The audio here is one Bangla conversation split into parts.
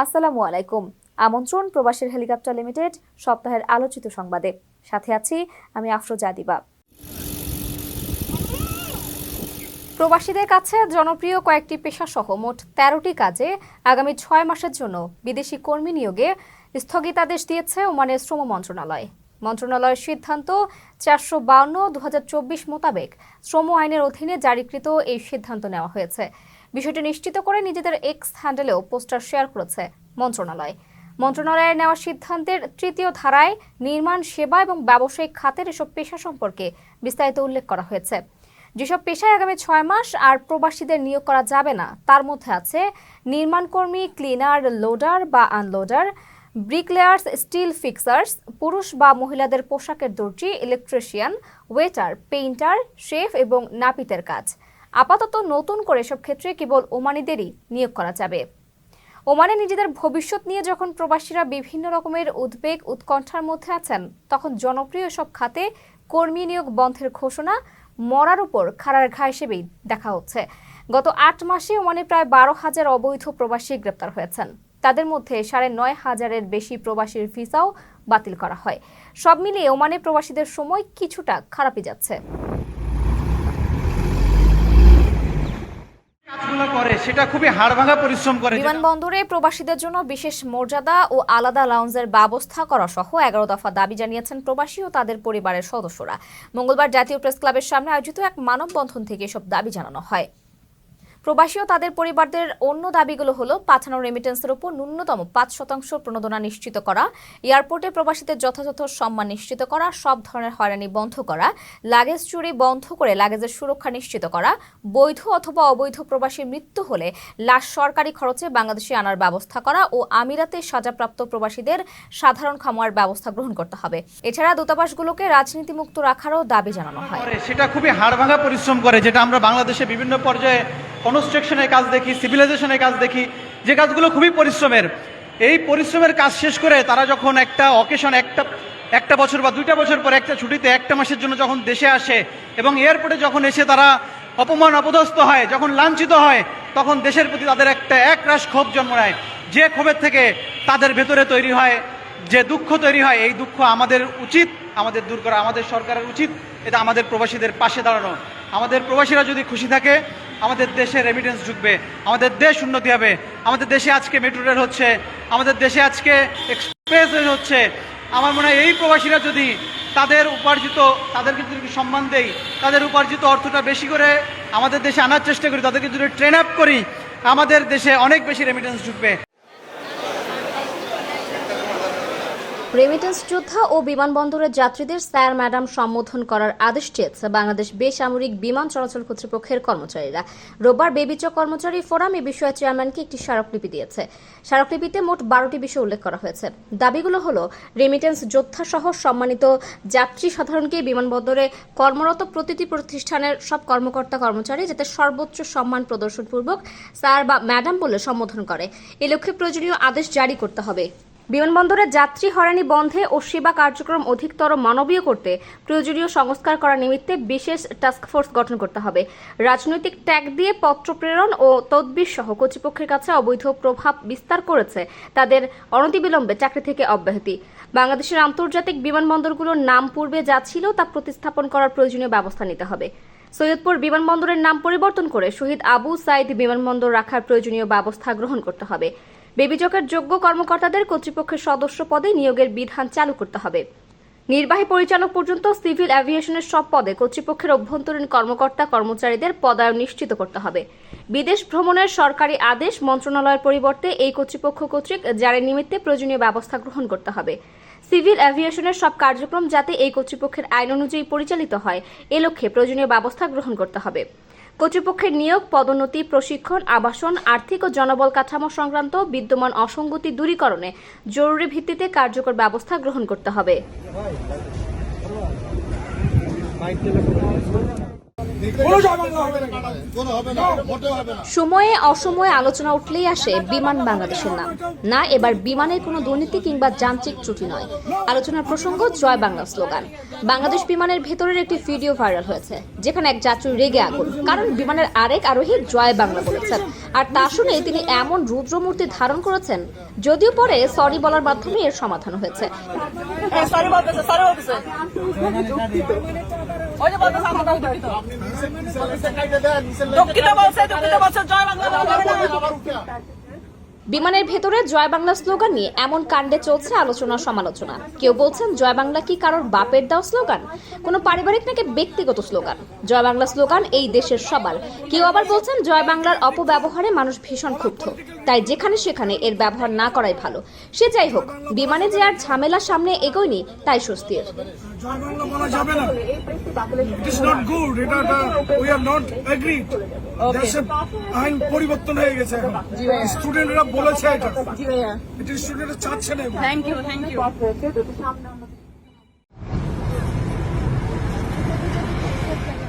আসসালামু আলাইকুম। আমন্ত্রণ প্রবাসীর হেলিকপ্টার লিমিটেড সপ্তাহের আলোচিত সংবাদে। সাথে আছি আমি আফরোজা দিবা। প্রবাসীদের কাছে জনপ্রিয় কয়েকটি পেশাসহ মোট ১৩টি কাজে আগামী ৬ মাসের জন্য বিদেশি কর্মী নিয়োগে স্থগিতাদেশ দিয়েছে ওমানের শ্রম মন্ত্রণালয়। মন্ত্রণালয়ের সিদ্ধান্ত ৪৫২/২০২৪ মোতাবেক শ্রম আইনের অধীনে জারিকৃত এই সিদ্ধান্ত নেওয়া হয়েছে। বিষয়টি নিশ্চিত করে নিজেদের এক্স হ্যান্ডেলেও পোস্টার শেয়ার করেছে মন্ত্রণালয়। মন্ত্রণালয়ের নেওয়া সিদ্ধান্তের তৃতীয় ধারায় নির্মাণ, সেবা এবং ব্যবসায়িক খাতের এসব পেশা সম্পর্কে বিস্তারিত উল্লেখ করা হয়েছে। যেসব পেশায় আগামী ৬ মাস আর প্রবাসীদের নিয়োগ করা যাবে না তার মধ্যে আছে নির্মাণকর্মী, ক্লিনার, লোডার বা আনলোডার, ব্রিকলেয়ার্স, স্টিল ফিক্সার্স, পুরুষ বা মহিলাদের পোশাকের দর্জি, ইলেকট্রিশিয়ান, ওয়েটার, পেইন্টার, শেফ এবং নাপিতের কাজ। আপাতত নতুন করে এসব ক্ষেত্রে কেবল ওমানিদেরই নিয়োগ করা যাবে। ওমানে নিজেদের ভবিষ্যৎ নিয়ে যখন প্রবাসীরা বিভিন্ন রকমের উদ্বেগ উৎকণ্ঠার মধ্যে আছেন, তখন জনপ্রিয় এসব খাতে কর্মী নিয়োগ বন্ধের ঘোষণা মরার উপর খাড়ার ঘা হিসেবেই দেখা হচ্ছে। গত ৮ মাসে ওমানে প্রায় ১২,০০০ অবৈধ প্রবাসী গ্রেপ্তার হয়েছেন। তাদের মধ্যে ৯,৫০০-এর বেশি প্রবাসীর ভিসাও বাতিল করা হয়। সব মিলিয়ে ওমানে প্রবাসীদের সময় কিছুটা খারাপই যাচ্ছে। বিমানবন্দরে প্রবাসীদের জন্য বিশেষ মর্যাদা ও আলাদা লাউঞ্জের ব্যবস্থা করা সহ ১১ দফা দাবি জানিয়েছেন প্রবাসী ও তাদের পরিবারের সদস্যরা। মঙ্গলবার জাতীয় প্রেস ক্লাবের সামনে আয়োজিত এক মানববন্ধন থেকে এসব দাবি জানানো হয়। প্রবাসী ও তাদের পরিবারদের অন্য দাবিগুলো হলো পাঠানো রেমিটেন্সের উপর ন্যূনতম ৫% প্রণোদনা নিশ্চিত করা, এয়ারপোর্টে প্রবাসীদের যথাযথ সম্মান নিশ্চিত করা, সব ধরনের হয়রানি বন্ধ করা, লাগেজ চুরি বন্ধ করে লাগেজের সুরক্ষা নিশ্চিত করা, বৈধ অথবা অবৈধ প্রবাসীর মৃত্যু হলে লাশ সরকারি খরচে বাংলাদেশে আনার ব্যবস্থা করা ও আমিরাতে সাজাপ্রাপ্ত প্রবাসীদের সাধারণ খামোয়ার ব্যবস্থা গ্রহণ করতে হবে। এছাড়া দূতাবাসগুলোকে রাজনীতিমুক্ত রাখারও দাবি জানানো হয়। সেটা খুবই হাড়ভাঙা পরিশ্রম করে, যেটা আমরা বাংলাদেশে বিভিন্ন পর্যায়ে কনস্ট্রাকশনের কাজ দেখি, সিভিলাইজেশনের কাজ দেখি, যে কাজগুলো খুবই পরিশ্রমের। এই পরিশ্রমের কাজ শেষ করে তারা যখন একটা অকেশন, একটা বছর বা 2টা বছর পর একটা ছুটিতে 1 মাসের জন্য যখন দেশে আসে এবং এয়ারপোর্টে যখন এসে তারা অপমান অপদস্থ হয়, যখন লাঞ্ছিত হয়, তখন দেশের প্রতি তাদের একটা একরাশ ক্ষোভ জন্ম নেয়। যে ক্ষোভের থেকে তাদের ভেতরে তৈরি হয় যে দুঃখ তৈরি হয়, এই দুঃখ আমাদের উচিত আমাদের দূর করা। আমাদের সরকারের উচিত এটা আমাদের প্রবাসীদের পাশে দাঁড়ানো। আমাদের প্রবাসীরা যদি খুশি থাকে, আমাদের দেশে রেমিটেন্স ঢুকবে, আমাদের দেশ উন্নতি হবে। আমাদের দেশে আজকে মেট্রো রেল হচ্ছে, আমাদের দেশে আজকে এক্সপ্রেস ওয়ে হচ্ছে। আমার মনে হয় এই প্রবাসীরা যদি তাদেরকে যদি সম্মান দেই, তাদের উপার্জিত অর্থটা বেশি করে আমাদের দেশে আনার চেষ্টা করি, তাদেরকে যদি ট্রেন আপ করি, আমাদের দেশে অনেক বেশি রেমিটেন্স ঢুকবে। রেমিটেন্স যোদ্ধা ও বিমানবন্দরের যাত্রীদের স্যার ম্যাডাম সম্বোধন করার আদেশ দিয়েছে বাংলাদেশ বেসামরিক বিমান চলাচল কর্তৃপক্ষের কর্মচারীরা। রোববার বেবিচক কর্মচারী ফোরাম এ বিষয়ে চেয়ারম্যানকে একটি স্মারকলিপি দিয়েছে। স্মারকলিপিতে মোট 12টি বিষয় উল্লেখ করা হয়েছে। দাবিগুলো হলো রেমিটেন্স যোদ্ধা সহ সম্মানিত যাত্রী সাধারণকে বিমানবন্দরে কর্মরত প্রতিটি প্রতিষ্ঠানের সব কর্মকর্তা কর্মচারী যাতে সর্বোচ্চ সম্মান প্রদর্শনপূর্বক স্যার বা ম্যাডাম বলে সম্বোধন করে, এ লক্ষ্যে প্রয়োজনীয় আদেশ জারি করতে হবে। বিমানবন্দরে যাত্রী হয়রানি বন্ধে ও সেবা কার্যক্রম অধিকতর মানবীয় করতে প্রয়োজনীয় সংস্কার করার নিমিত্তে বিশেষ টাস্কফোর্স গঠন করতে হবে। রাজনৈতিক ট্যাগ দিয়ে পত্র প্রেরণ ও তদবির সহ কর্তৃপক্ষের কাছে অবৈধ প্রভাব বিস্তার করেছে তাদের অনতিবিলম্বে চাকরি থেকে অব্যাহতি। বাংলাদেশের আন্তর্জাতিক বিমানবন্দরগুলোর নাম পূর্বে যা ছিল তা প্রতিস্থাপন করার প্রয়োজনীয় ব্যবস্থা নিতে হবে। সৈয়দপুর বিমানবন্দরের নাম পরিবর্তন করে শহীদ আবু সাইদ বিমানবন্দর রাখার প্রয়োজনীয় ব্যবস্থা গ্রহণ করতে হবে। বেবিচকের যোগ্য কর্মকর্তাদের কর্তৃপক্ষের সদস্য পদে নিয়োগের বিধান চালু করতে হবে। নির্বাহী পরিচালক পর্যন্ত সিভিল অ্যাভিয়েশনের সব পদে কর্তৃপক্ষের অভ্যন্তরীণ কর্মকর্তা কর্মচারীদের পদায়ন নিশ্চিত করতে হবে। বিদেশ ভ্রমণের সরকারি আদেশ মন্ত্রণালয়ের পরিবর্তে এই কর্তৃপক্ষ কর্তৃক জারির নিমিত্তে প্রয়োজনীয় ব্যবস্থা গ্রহণ করতে হবে। সিভিল অ্যাভিয়েশনের সব কার্যক্রম যাতে এই কর্তৃপক্ষের আইন অনুযায়ী পরিচালিত হয়, এ লক্ষ্যে প্রয়োজনীয় ব্যবস্থা গ্রহণ করতে হবে। কর্তৃপক্ষের নিয়োগ, পদোন্নতি, প্রশিক্ষণ, আবাসন, আর্থিক ও জনবল কাঠামো সংক্রান্ত বিদ্যমান অসঙ্গতি দূরীকরণে জরুরি ভিত্তিতে কার্যকর ব্যবস্থা গ্রহণ করতে হবে। সময়ে অসময়ে আলোচনা উঠলেই আসে বিমান বাংলাদেশের নাম। না, এবার বিমানের কোনো দুর্নীতি কিংবা যান্ত্রিক ত্রুটি নয়, আলোচনার প্রসঙ্গ জয় বাংলা স্লোগান। বাংলাদেশ বিমানের ভেতরের একটি ভিডিও ভাইরাল হয়েছে, যেখানে এক যাত্রী রেগে আগুন, কারণ বিমানের আরেক আরোহী জয় বাংলা বলেছেন। আর তা শুনে তিনি এমন রুদ্রমূর্তি ধারণ করেছেন, যদিও পরে সরি বলার মাধ্যমে এর সমাধান হয়েছে। বিমানের ভেতরে জয় বাংলা স্লোগান নিয়ে এমন কাণ্ডে চলছে আলোচনা সমালোচনা। কেউ বলছেন জয় বাংলা কি কারোর বাপের দাও স্লোগান, কোনো পারিবারিক নাকি ব্যক্তিগত স্লোগান। জয় বাংলা স্লোগান এই দেশের সবার। কেউ আবার বলছেন জয় বাংলার অপব্যবহারে মানুষ ভীষণ ক্ষুব্ধ, তাই যেখানে সেখানে এর ব্যবহার না করাই ভালো। সে যাই হোক, বিমানে যে আর ঝামেলা সামনে এগোয়নি তাই স্বস্তির। জয় বাংলা বলা যাবে না, ইট ইজ নট গুড, এটা উই আর নট এগ্রি। দেশের আইন পরিবর্তন হয়ে গেছে এখন, স্টুডেন্টরা বলেছে এটা, এটা স্টুডেন্টরা চাচ্ছে না। Thank you.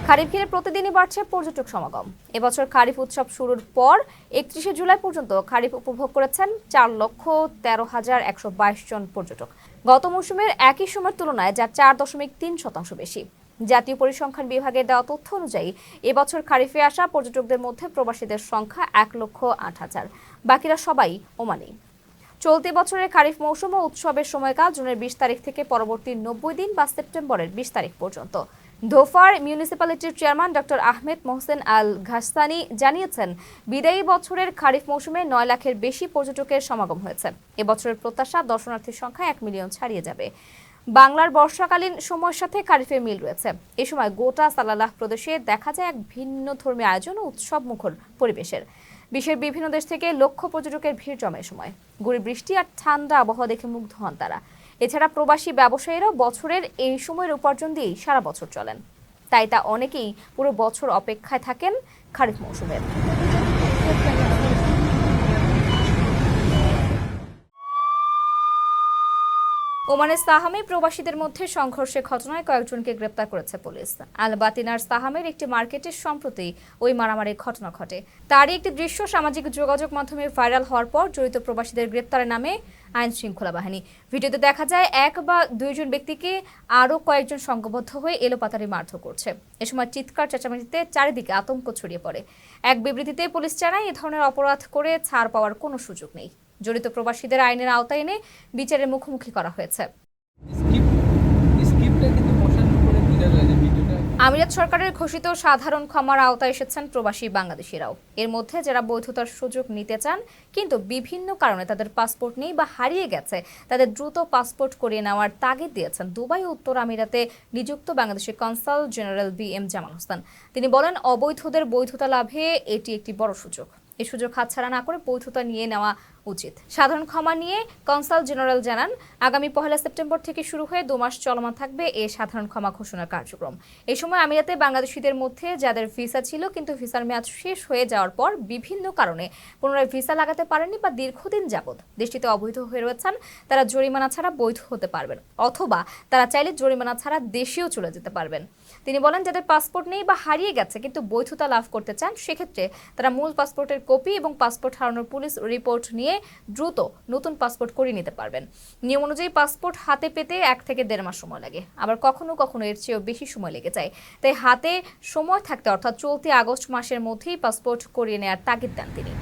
খারিফ ঘিরে প্রতিদিনই বাড়ছে পর্যটক সমাগম। এবছর খারিফ উৎসব শুরুর পর 31শে জুলাই পর্যন্ত খারিফ উপভোগ করেছেন 4,13,122 জন পর্যটক। গত মৌসুমের একই সময়ের তুলনায় যা 4.3% বেশি। জাতীয় পরিসংখ্যান বিভাগের দেওয়া তথ্য অনুযায়ী এবছর খারিফে আসা পর্যটকদের মধ্যে প্রবাসীদের সংখ্যা 1,08,000, বাকিরা সবাই ওমানি। চলতি বছরের খারিফ মৌসুম ও উৎসবের সময়কাল জুনের 20 তারিখ থেকে পরবর্তী 90 দিন বা সেপ্টেম্বরের 20 তারিখ পর্যন্ত। ধোফার মিউনিসিপ্যালিটির চেয়ারম্যান ডক্টর আহমেদ মোহসেন আল ঘাসসানি জানিয়েছেন, বিদায়ী বছরের খারিফ মৌসুমে 9 লাখের বেশি পর্যটকের সমাগম হয়েছে। এবছরের প্রত্যাশা দর্শনার্থীর সংখ্যা 1 মিলিয়ন ছাড়িয়ে যাবে। বাংলার বর্ষাকালীন সময়ের সাথে খারিফের মিল রয়েছে। এ সময় গোটা সালালাহ প্রদেশে দেখা যায় এক ভিন্ন ধর্মী আয়োজন ও উৎসব মুখর পরিবেশের। বিশ্বের বিভিন্ন দেশ থেকে লক্ষ পর্যটকের ভিড় জমে সময়। গুড়ি বৃষ্টি আর ঠান্ডা আবহাওয়া দেখে মুগ্ধ হন তারা। এছাড়া প্রবাসী ব্যবসায়ীরাও বছরের এই সময়ের উপার্জন দিয়েই সারা বছর চলেন, তাই তা অনেকেই পুরো বছর অপেক্ষায় থাকেন খারিফ মৌসুমের। ওমানের সাহামে প্রবাসীদের মধ্যে সংঘর্ষের ঘটনায় কয়েকজনকে গ্রেপ্তার করেছে পুলিশ। আল বাতিনার সাহামের একটি মার্কেটে সম্প্রতি ওই মারামারির ঘটনা ঘটে। তারই একটি দৃশ্য সামাজিক যোগাযোগ মাধ্যমে ভাইরাল হওয়ার পর জড়িত প্রবাসীদের গ্রেপ্তারের নামে আইন শৃঙ্খলা বাহিনী। ভিডিওতে দেখা যায় 1 বা 2 জন ব্যক্তিকে আরও কয়েকজন সংঘবদ্ধ হয়ে এলোপাতাড়ি মারধর করছে। এ সময় চিৎকার চেঁচামেচিতে চারিদিকে আতঙ্ক ছড়িয়ে পড়ে। এক বিবৃতিতে পুলিশ জানায়, এ ধরনের অপরাধ করে ছাড় পাওয়ার কোনো সুযোগ নেই। জড়িত প্রবাসীদের আইনের আওতায় এনে বিচারের মুখোমুখি করা হয়েছে। আমিরাত সরকারের ঘোষিত সাধারণ ক্ষমার আওতায় এসেছেন প্রবাসী বাংলাদেশিরাও। এর মধ্যে যারা বৈধতার সুযোগ নিতে চান কিন্তু বিভিন্ন কারণে তাদের পাসপোর্ট নেই বা হারিয়ে গেছে, তাদের দ্রুত পাসপোর্ট করিয়ে নেওয়ার তাগিদ দিয়েছেন দুবাই ও উত্তর আমিরাতে নিযুক্ত বাংলাদেশের consul general BM Jamal Hossain. তিনি বলেন, অবৈধদের বৈধতা লাভে এটি একটি বড় সুযোগ। এই সুযোগ হাতছাড়া না করে বৈধতা নিয়ে নেওয়া উচিত। সাধারণ ক্ষমা নিয়ে কনসাল জেনারেল জানান, আগামী 1 সেপ্টেম্বর থেকে শুরু হয়ে 2 মাস চলমান থাকবে এই সাধারণ ক্ষমা ঘোষণার কার্যক্রম। এই সময় আমিরাতে বাংলাদেশিদের মধ্যে যাদের ভিসা ছিল কিন্তু ভিসার মেয়াদ শেষ হয়ে যাওয়ার পর বিভিন্ন কারণে পুনরায় ভিসা লাগাতে পারেননি বা দীর্ঘদিন যাবৎ দেশটিতে অবৈধ হয়ে রয়েছেন, তারা জরিমানা ছাড়া বৈধ হতে পারবেন, অথবা তারা চাইলে জরিমানা ছাড়া দেশেও চলে যেতে পারবেন। তিনি বলেন, যাদের পাসপোর্ট নেই বা হারিয়ে গেছে কিন্তু বৈধতা লাভ করতে চান, সেক্ষেত্রে তারা মূল পাসপোর্টের কপি এবং পাসপোর্ট হারানোর পুলিশ রিপোর্ট নিয়ে দ্রুত নতুন পাসপোর্ট করিয়ে নিতে পারবেন। নিয়ম অনুযায়ী পাসপোর্ট হাতে পেতে 1 থেকে 1.5 মাস সময় লাগে, আবার কখনো কখনো এর চেয়েও বেশি সময় লেগে যায়। তাই হাতে সময় থাকতে অর্থাৎ চলতি আগস্ট মাসের মধ্যেই পাসপোর্ট করিয়ে নেওয়ার তাগিদ দেন তিনি।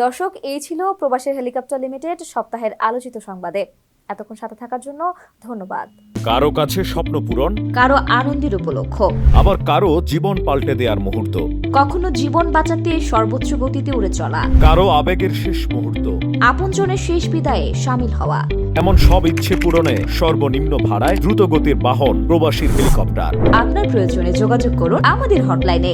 দর্শক, এই ছিল প্রবাসী হেলিকপ্টার লিমিটেড সপ্তাহের আলোচিত সংবাদে। এতক্ষণ সাথে থাকার জন্য ধন্যবাদ। কারো কাছে স্বপ্ন পূরণ, কারো আনন্দের উপলক্ষ, আবার কারো জীবন পাল্টে দেওয়ার মুহূর্ত, কখনো জীবন বাঁচাতে সর্বোচ্চ গতিতে উড়ে চলা, কারো আবেগের শেষ মুহূর্ত, আপনজনের শেষ বিদায়ে শামিল হওয়া, এমন সব ইচ্ছে পূরণে সর্বনিম্ন ভাড়ায় দ্রুত গতির বাহন প্রবাসীর হেলিকপ্টার। আপনার প্রয়োজনে যোগাযোগ করুন আমাদের হটলাইনে।